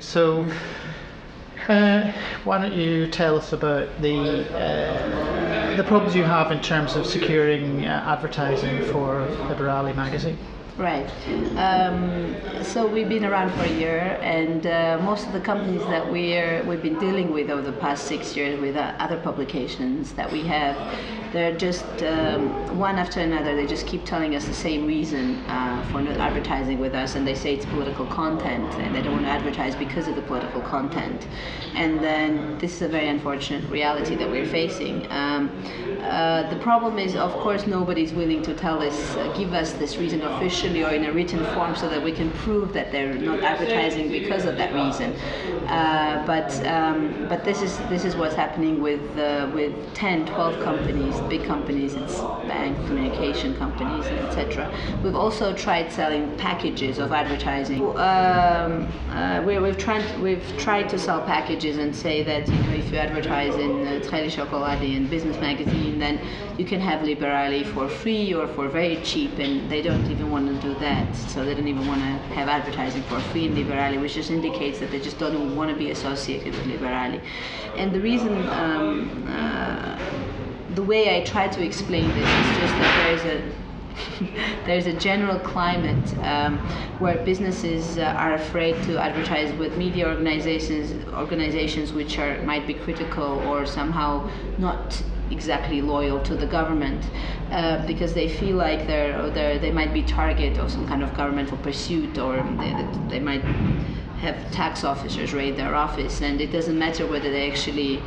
So, why don't you tell us about the problems you have in terms of securing advertising for Liberali magazine? Right. So we've been around for a year, and most of the companies that we've been dealing with over the past 6 years with other publications that we have, they're just one after another. They just keep telling us the same reason for not advertising with us, and they say it's political content, and they don't want to advertise because of the political content. And then this is a very unfortunate reality that we're facing. The problem is, of course, nobody's willing to tell us, give us this reason officially or in a written form so that we can prove that they're not advertising because of that reason. But this is what's happening with 10, 12 companies, big companies, it's bank, communication companies, etc. We've also tried selling packages of advertising. We've tried to sell packages and say that, you know, if you advertise in Trelli Chocolati and Business Magazine, then you can have Liberali for free or for very cheap, and they don't even want to do that. So they don't even want to have advertising for free in Liberali, which just indicates that they just don't want to be associated with Liberali. And the reason, the way I try to explain this is just that there's a general climate where businesses are afraid to advertise with media organizations which might be critical or somehow not exactly loyal to the government, because they feel like they might be target of some kind of governmental pursuit, or they might have tax officers raid their office, and it doesn't matter whether they actually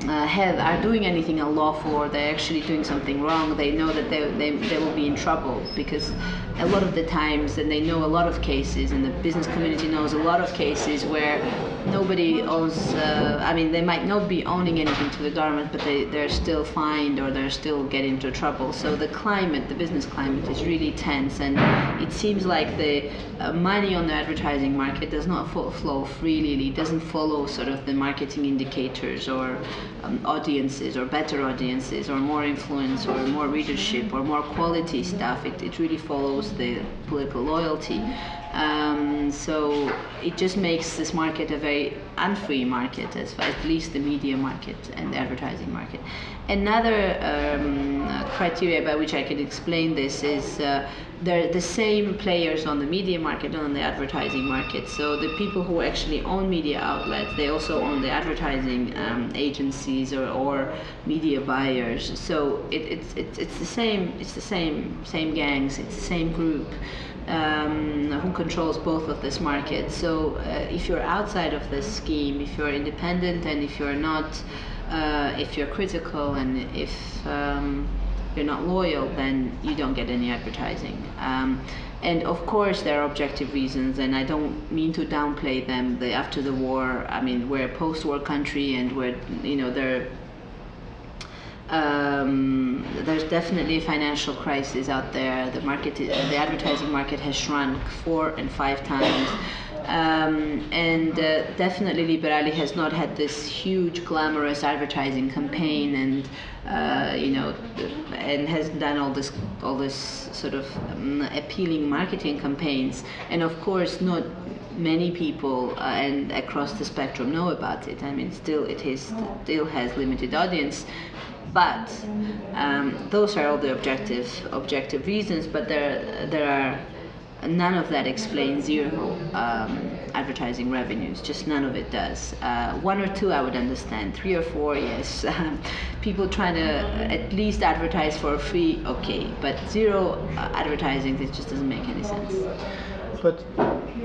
are doing anything unlawful or they're actually doing something wrong. They know that they will be in trouble, because a lot of the times, and they know a lot of cases, and the business community knows a lot of cases where nobody owns, they might not be owning anything to the government, but they're still fined or they're still getting into trouble. So the business climate is really tense, and it seems like the money on the advertising market does not flow freely. It doesn't follow sort of the marketing indicators or audiences or better audiences or more influence or more readership or more quality stuff. It really follows the political loyalty. So it just makes this market a very unfree market, at least the media market and the advertising market. Another criteria by which I can explain this is they're the same players on the media market and on the advertising market. So the people who actually own media outlets, they also own the advertising agencies or media buyers. So it's the same gangs, it's the same group who controls both of this market. So if you're outside of this scheme, if you're independent, and if you're not, if you're critical, and if you're not loyal, then you don't get any advertising. And of course there are objective reasons, and I don't mean to downplay them. After the war, we're a post-war country, and there's definitely a financial crisis out there. The advertising market has shrunk 4 and 5 times. Definitely Liberali has not had this huge glamorous advertising campaign, and and has done all this sort of appealing marketing campaigns, and of course not many people and across the spectrum know about it. Still has limited audience, but those are all the objective reasons. But there are none of that explains zero advertising revenues. Just none of it does. 1 or 2 I would understand. 3 or 4, yes. People trying to at least advertise for free, okay. But zero advertising, it just doesn't make any sense. But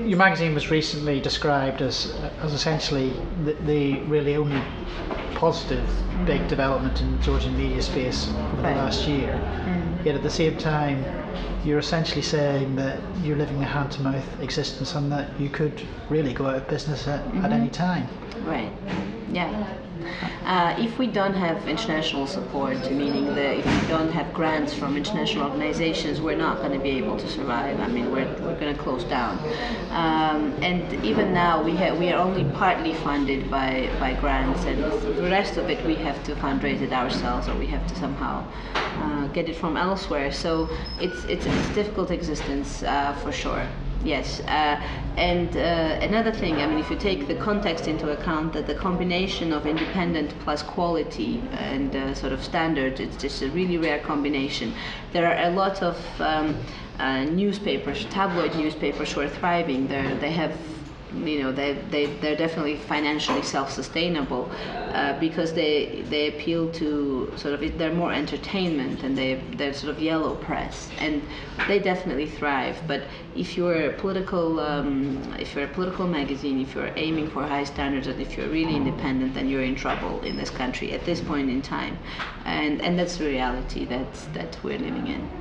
your magazine was recently described as essentially the really only positive big development in Georgian media space over the last year. Yet at the same time, you're essentially saying that you're living a hand-to-mouth existence, and that you could really go out of business at any time. Right. Yeah. If we don't have international support, meaning that if we don't have grants from international organizations, we're not going to be able to survive. We're going to close down. And even now, we are only partly funded by grants, and the rest of it we have to fundraise it ourselves, or we have to somehow get it from elsewhere. So it's a difficult existence for sure. Yes, and another thing, I mean, if you take the context into account, that the combination of independent plus quality and sort of standards, it's just a really rare combination. There are a lot of newspapers, tabloid newspapers, who are thriving. They have, you know, they're definitely financially self-sustainable because they appeal to sort of, they're more entertainment, and they're sort of yellow press, and they definitely thrive. But if you're a political magazine, if you're aiming for high standards, and if you're really independent, then you're in trouble in this country at this point in time, and that's the reality that we're living in.